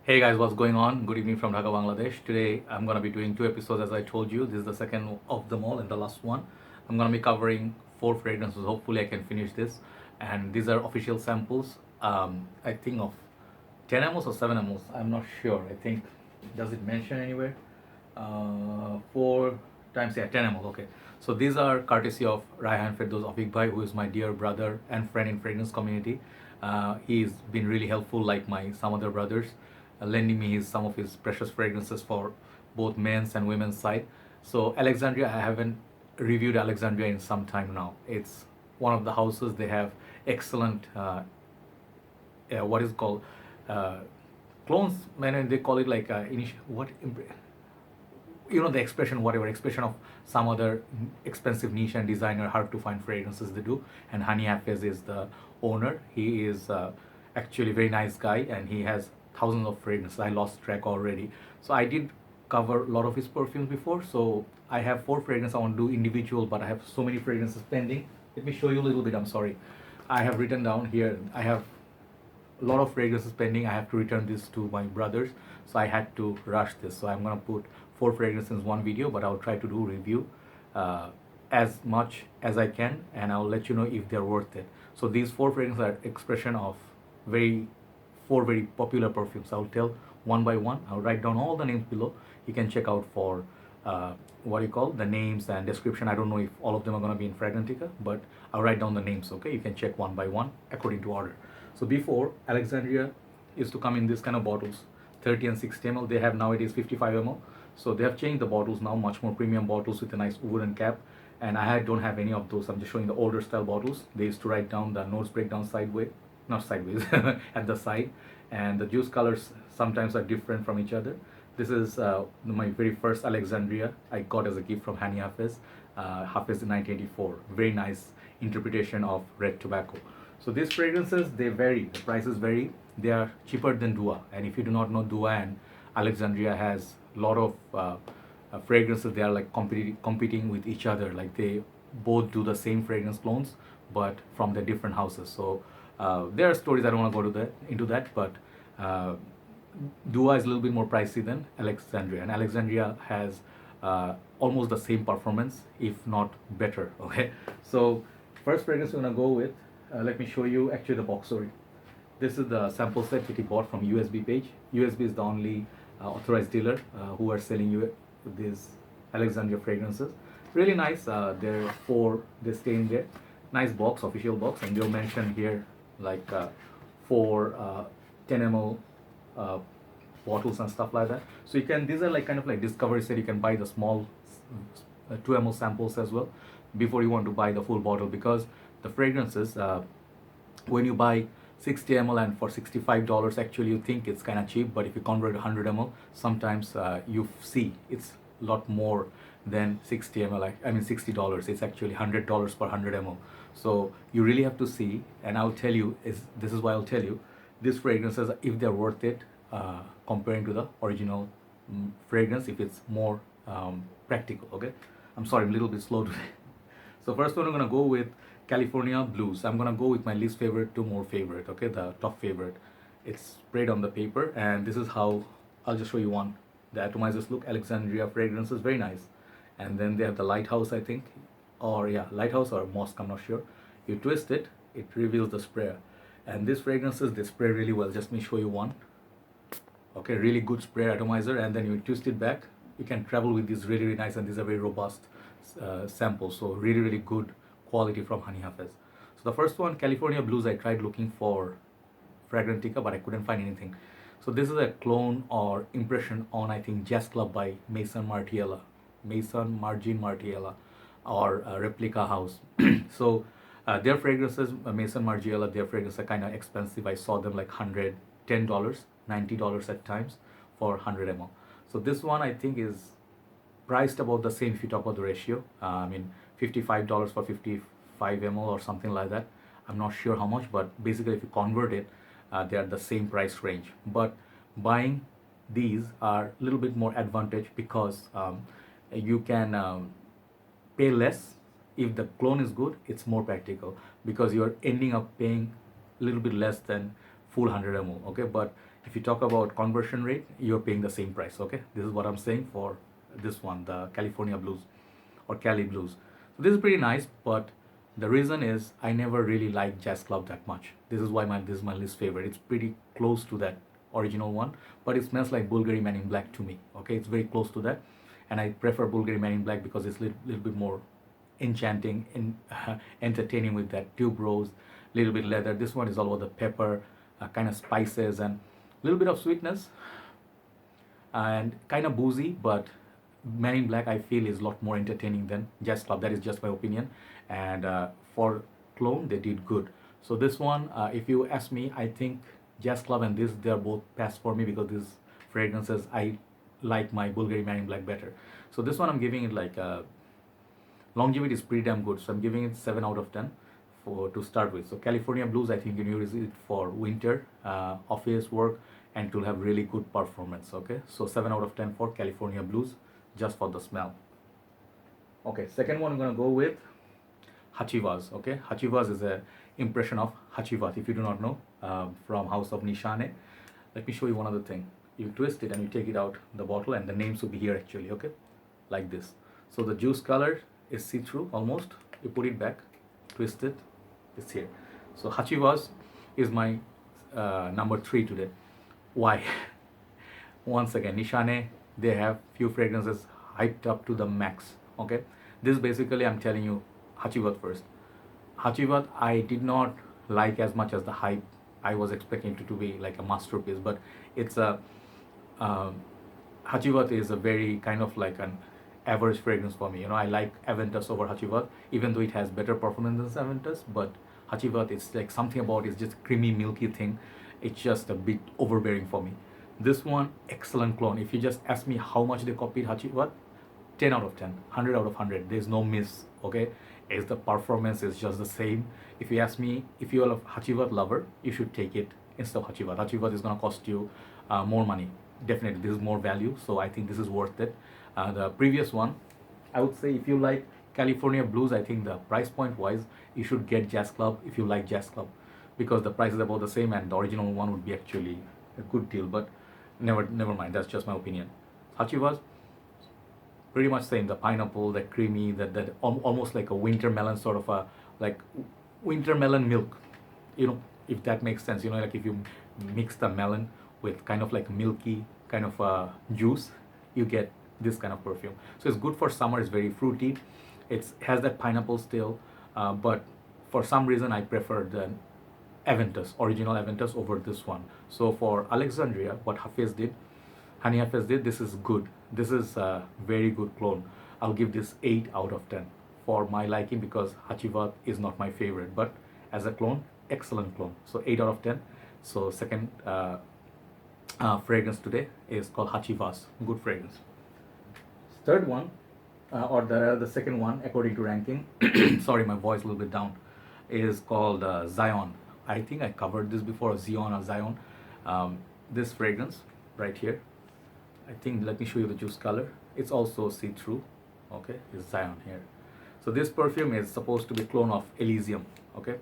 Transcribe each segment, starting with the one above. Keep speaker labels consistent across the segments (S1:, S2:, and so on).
S1: Hey guys, what's going on? Good evening from Dhaka, Bangladesh. Today I'm gonna be doing two episodes as I told you. This is the second of them all and the last one. I'm gonna be covering four fragrances. Hopefully I can finish this. And these are official samples. I think of 10 mls or 7 mls. I'm not sure. I think does it mention anywhere? Four times, yeah, 10 ml. Okay. So these are courtesy of Raihan Firdaus Auveek bhai, who is my dear brother and friend in fragrance community. He's been really helpful, like my some other brothers, lending me some of his precious fragrances for both men's and women's side. So Alexandria, I haven't reviewed Alexandria in some time now. It's one of the houses. They have excellent what is called uh, clones. Man, they call it like initial what the expression, whatever expression of some other expensive niche and designer hard to find fragrances they do. And Hany Hafez is the owner. He is actually a very nice guy, and he has thousands of fragrances. I lost track already. So I did cover a lot of his perfumes before. So I have four fragrances I want to do individual, but I have so many fragrances pending. Let me show you a little bit. I'm sorry, I have written down here. I have a lot of fragrances pending. I have to return this to my brothers, so I had to rush this. So I'm gonna put four fragrances in one video, but I'll try to do review as much as I can, and I'll let you know if they're worth it. So these four fragrances are expression of four very popular perfumes. I'll tell one by one. I'll write down all the names below. You can check out for what you call the names and description. I don't know if all of them are going to be in Fragrantica, but I'll write down the names. Okay, you can check one by one according to order. So before, Alexandria used to come in this kind of bottles, 30 and 60 ml. They have nowadays 55 ml. So they have changed the bottles now, much more premium bottles with a nice wooden cap. And I don't have any of those. I'm just showing the older style bottles. They used to write down the notes breakdown sideways, not sideways, at the side. And the juice colors sometimes are different from each other. This is my very first Alexandria I got as a gift from Hany Hafez, Hafez in 1984. Very nice interpretation of red tobacco. So these fragrances, they vary. The prices vary. They are cheaper than Dua. And if you do not know, Dua and Alexandria has a lot of fragrances. They are like competing with each other. Like they both do the same fragrance clones, but from the different houses. So there are stories. I don't want to go into that, but Dua is a little bit more pricey than Alexandria, and Alexandria has almost the same performance, if not better. Okay, so first fragrance we're gonna go with. Let me show you actually the box. Sorry, this is the sample set that he bought from USB page. USB is the only authorized dealer who are selling you these Alexandria fragrances. Really nice. There are four. They stay in there. Nice box, official box, and they'll mention here like four 10 ml bottles and stuff like that. So you can, these are like kind of like discovery set. You can buy the small 2 ml samples as well before you want to buy the full bottle, because the fragrances when you buy 60 ml and for $65, actually you think it's kind of cheap, but if you convert 100 ml, sometimes you see it's a lot more than 60 ml. I mean $60. It's actually $100 per 100 ml. So you really have to see, and I'll tell you, this is why I'll tell you these fragrances, if they're worth it comparing to the original fragrance, if it's more practical. Okay, I'm sorry, I'm a little bit slow today. So first one, I'm gonna go with California Blues. I'm gonna go with my least favorite to more favorite. Okay, the top favorite. It's sprayed on the paper, and this is how, I'll just show you one. The Atomizers look, Alexandria fragrance is very nice. And then they have the lighthouse, I think, or yeah, lighthouse or mosque, I'm not sure. You twist it, it reveals the sprayer. And these fragrances, they spray really well. Just let me show you one. Okay, really good spray atomizer, and then you twist it back. You can travel with these really, really nice, and these are very robust samples. So really, really good quality from Hany Hafez. So the first one, California Blues, I tried looking for Fragrantica, but I couldn't find anything. So this is a clone or impression on, I think, Jazz Club by Maison Margiela, or Replica House. So their fragrances, Maison Margiela, their fragrances are kind of expensive. I saw them like $110, $90 at times for 100 ml. So this one I think is priced about the same if you talk about the ratio. I mean $55 for 55 ml or something like that. I'm not sure how much, but basically if you convert it, they are the same price range. But buying these are a little bit more advantage, because you can pay less. If the clone is good, it's more practical, because you're ending up paying a little bit less than full 100 ml. Okay, but If you talk about conversion rate, you're paying the same price. Okay, this is what I'm saying for this one, the California Blues or Cali Blues. So this is pretty nice, but the reason is I never really liked Jazz Club that much. This is why this is my least favorite. It's pretty close to that original one, but it smells like Bulgari Man in Black to me. Okay, it's very close to that, and I prefer Bulgari Man in Black because it's a little bit more enchanting and entertaining with that tube rose, little bit leather. This one is all about the pepper, kind of spices, and a little bit of sweetness, and kind of boozy. But Man in Black I feel is a lot more entertaining than Jazz Club. That is just my opinion. And for clone they did good. So this one, if you ask me, I think Jazz Club and this, they are both pass for me because these fragrances I like my Bulgari Man in Black better. So this one I'm giving it like longevity is pretty damn good. So I'm giving it 7 out of 10 for to start with. So California Blues, I think you can use it for winter, office work, and to have really good performance. Okay, so 7 out of 10 for California Blues, just for the smell. Okay, second one I'm gonna go with Hachi Hafez. Okay, Hachi Hafez is a impression of Hachi Hafez. If you do not know, from House of Nishane. Let me show you one other thing. You twist it and you take it out the bottle, and the names will be here actually. Okay, like this. So the juice color is see-through almost. You put it back, twist it, it's here. So Hachi Hafez is my number 3 today. Why? Once again, Nishane, they have few fragrances hyped up to the max. Okay, this basically, I'm telling you Hachi Hafez first. Hachi Hafez I did not like as much as the hype. I was expecting it to be like a masterpiece, but it's a Hachi Hafez is a very kind of like an average fragrance for me. You know, I like Aventus over Hachi Hafez, even though it has better performance than Aventus. But Hachi Hafez, it's like something about it's just creamy, milky thing. It's just a bit overbearing for me. This one, excellent clone. If you just ask me how much they copied Hachi Hafez, 10 out of 10, 100 out of 100. There's no miss. Okay, is the performance is just the same. If you ask me, if you're a Hachi Hafez lover, you should take it instead of Hachi Hafez. Hachi Hafez is gonna cost you more money. Definitely, this is more value. So I think this is worth it. The previous one, I would say, if you like California Blues, I think the price point wise, you should get Jazz Club if you like Jazz Club, because the price is about the same, and the original one would be actually a good deal. But never mind. That's just my opinion. Hachi Hafez, pretty much same. The pineapple, the creamy, that almost like a winter melon, sort of a like winter melon milk. You know, if that makes sense. You know, like if you mix the melon with kind of like milky kind of juice, you get this kind of perfume. So it's good for summer. It's very fruity. It has that pineapple still, but for some reason I prefer the Aventus, original Aventus, over this one. So for Alexandria, what Hafez did, Hany Hafez did, this is good. This is a very good clone. I'll give this 8 out of 10 for my liking, because Hachi Hafez is not my favorite, but as a clone, excellent clone. So 8 out of 10. So second fragrance today is called Hachi Hafez. Good fragrance. Third one, or the second one according to ranking, sorry, my voice a little bit down, is called Zion. I think I covered this before, Zion or Zion. This fragrance right here, I think, let me show you the juice color. It's also see-through. Okay, it's Zion here. So this perfume is supposed to be clone of Elysium. Okay,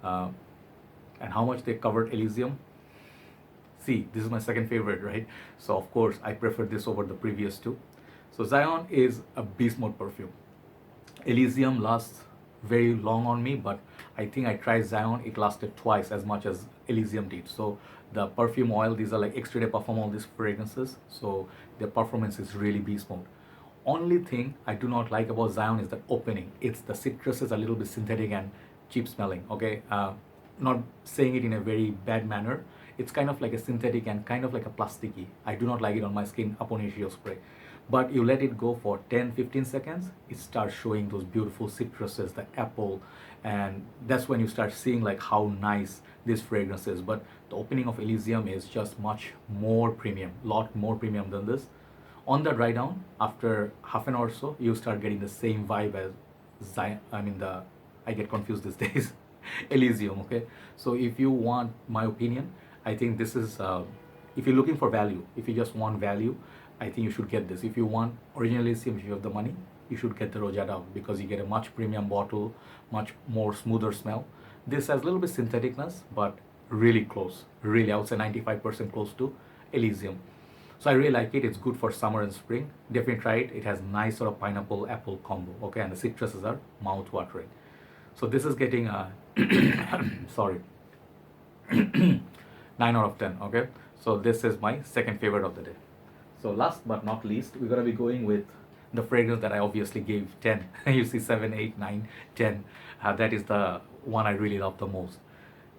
S1: and how much they covered Elysium? See, this is my second favorite, right? So of course I prefer this over the previous two. So Zion is a beast mode perfume. Elysium lasts very long on me, but I think I tried Zion, it lasted twice as much as Elysium did. So the perfume oil, these are like extra day parfum, all these fragrances, so their performance is really beast mode. Only thing I do not like about Zion is the opening. It's the citrus is a little bit synthetic and cheap smelling. Okay, not saying it in a very bad manner. It's kind of like a synthetic and kind of like a plasticky. I do not like it on my skin upon initial spray. But you let it go for 10-15 seconds, it starts showing those beautiful citruses, the apple, and that's when you start seeing like how nice this fragrance is. But the opening of Elysium is just much more premium, lot more premium than this. On the dry down, after half an hour or so, you start getting the same vibe as Zion. I get confused these days. Elysium. Okay, so if you want my opinion, I think this is if you're looking for value, if you just want value, I think you should get this. If you want original Elysium, if you have the money, you should get the Rojada, because you get a much premium bottle, much more smoother smell. This has a little bit syntheticness, but really close, really, I would say 95% close to Elysium. So I really like it. It's good for summer and spring. Definitely try it. It has nice sort of pineapple apple combo. Okay, and the citruses are mouth watering. So this is getting a sorry 9 out of 10. Okay, so this is my second favorite of the day. So last but not least, we're gonna be going with the fragrance that I obviously gave 10. You see 7, 8, 9, 10. That is the one I really love the most.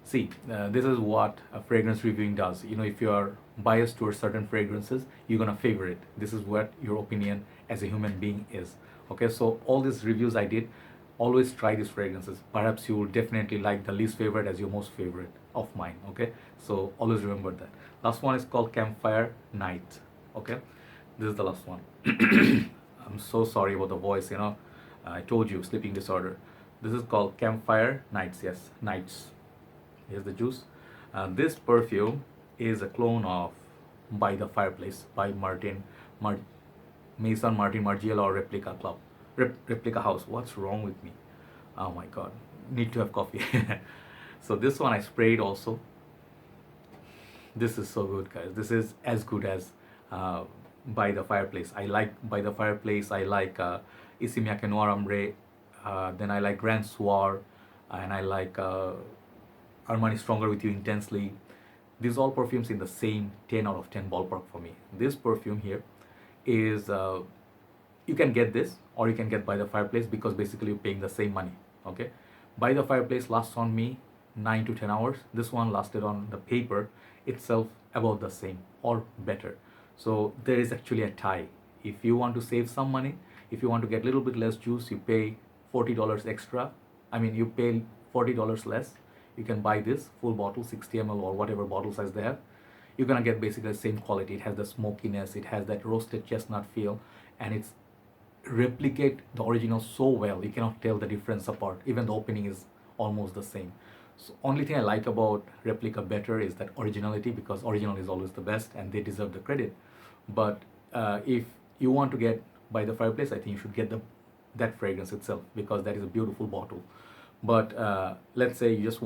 S1: See, this is what a fragrance reviewing does. You know, if you are biased towards certain fragrances, you're gonna favor it. This is what your opinion as a human being is. Okay, so all these reviews I did, always try these fragrances. Perhaps you will definitely like the least favorite as your most favorite of mine. Okay, so always remember that. Last one is called Campfire Night. Okay, this is the last one. I'm so sorry about the voice. You know, I told you sleeping disorder. This is called Campfire Nights. Yes, Nights. Here's the juice. This perfume is a clone of By the Fireplace by Maison, Margiela, or Replica Club. Replica House. What's wrong with me? Oh my god. Need to have coffee. So this one I sprayed also. This is so good, guys. This is as good as By the Fireplace. I like By the Fireplace. I like Isimiake Noir Ambre. Then I like Grand Soir. And I like Armani Stronger With You Intensely. These all perfumes in the same 10 out of 10 ballpark for me. This perfume here is, you can get this or you can get By the Fireplace because basically you're paying the same money. Okay, By the Fireplace lasts on me 9 to 10 hours. This one lasted on the paper itself about the same or better. So there is actually a tie. If you want to save some money, if you want to get a little bit less juice, you pay $40 extra. I mean, you pay $40 less. You can buy this full bottle, 60 ml or whatever bottle size they have. You're gonna get basically the same quality. It has the smokiness, it has that roasted chestnut feel, and it's replicate the original so well. You cannot tell the difference apart. Even the opening is almost the same. So only thing I like about Replica better is that originality, because original is always the best and they deserve the credit. But if you want to get By the Fireplace, I think you should get that fragrance itself because that is a beautiful bottle. But let's say you just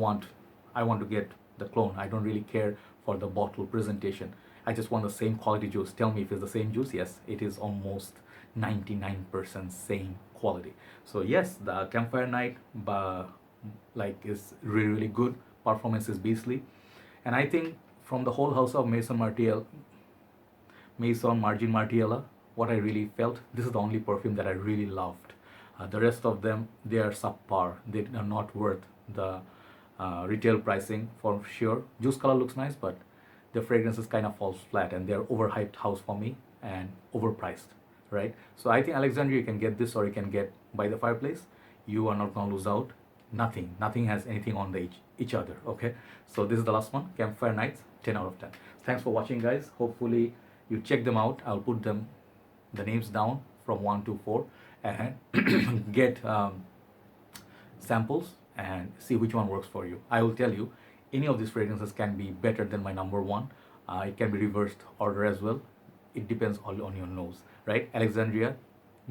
S1: I want to get the clone. I don't really care for the bottle presentation. I just want the same quality juice. Tell me if it's the same juice. Yes, it is almost 99% same quality. So yes, the Campfire Night is really, really good. Performance is beastly. And I think from the whole house of Maison, Margiela, what I really felt, this is the only perfume that I really loved. The rest of them, they are subpar. They are not worth the retail pricing for sure. Juice color looks nice, but the fragrances kind of falls flat and they're overhyped house for me and overpriced, right? So I think Alexandria, you can get this or you can get By the Fireplace. You are not gonna lose out. Nothing has anything on each other, okay? So this is the last one, Campfire Nights, 10 out of 10. Thanks for watching, guys. Hopefully you check them out. I'll put the names down from 1 to 4 and get samples and see which one works for you. I will tell you, any of these fragrances can be better than my number one. It can be reversed order as well. It depends all on your nose, right? Alexandria,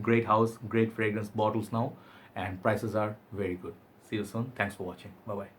S1: great house, great fragrance bottles now, and prices are very good. See you soon. Thanks for watching. Bye bye.